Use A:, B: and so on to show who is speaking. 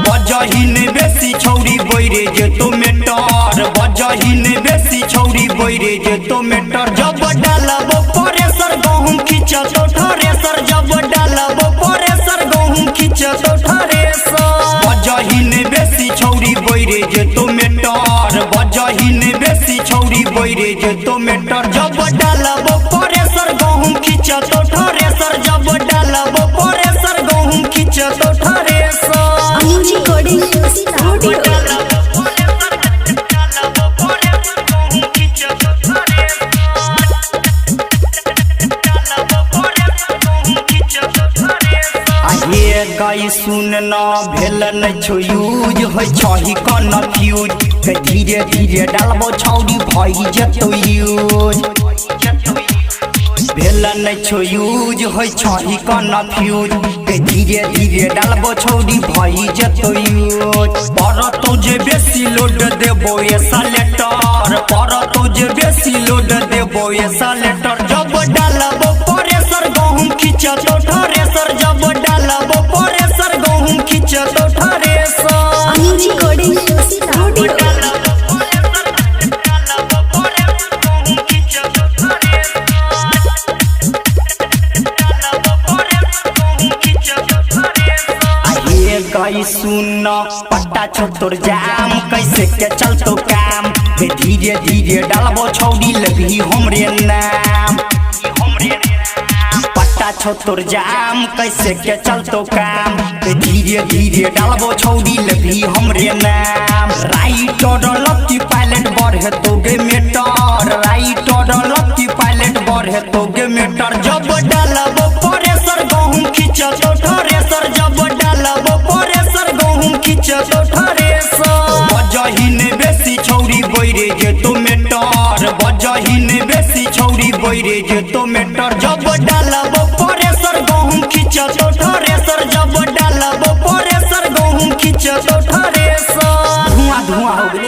A: बेसी छौरी बैरे जे तो मेटर बजहिन बेसी छौरी बैरे जे तो मेटर जब डालब परेसर गहुम खींच तो ठरेसर जब डालब परेसर गहुम खींच तो ठरेसर बजहिन बेसी छौरी बैरे जे तो मेटर बजहिन बेसी छौरी बैरे जे तो मेटर जब डालब परेसर गहुम खींच तो ठरेसर जब डालब परेसर गहुम खींच तो ठरेसर गाई सुन न भेल नहीं छो यूज हो छही कन्फ्यूज धीरे धीरे डालबो छौरी भई जतो यूज भेल नहीं छो यूज हो छही कन्फ्यूज धीरे धीरे डालबो छौरी भई जतो यूज पर तो जे बेसी लोड देबो ए सालेटर पर तो जे बेसी लोड देबो ए सालेटर जब डालबो परेसर गहुम खींच तो ठरेसर जब डालबो परेसर गहुम खींच तो ठरेसर गाई सुन पट्टा छो तोर जाम कैसे के चलतो काम धीरे धीरे डालबो छौरी लगी हमरे नाम पट्टा छो तोर जाम कैसे के चलतो काम धीरे धीरे डालबो छौरी लगी हमरे नाम राइट और लकी पायलट बढ़े तो गे मेटर राइट और लकी पायलट बढ़े तो गे मेटर जब डालबो परेसर गहुम खींच तो ठरेसर जब डालबो परेसर गहुम खींच तो ठरेसर बजहिन बेसी छौरी बैरे जे तो मेटर बजहिन बेसी छौरी बैरे जे तो मेटर जब डालबो परेसर गहुम खींच तो ठरेसर जब डालबो परेसर गहुम खींच तो ठरेसर धुआं धुआं हो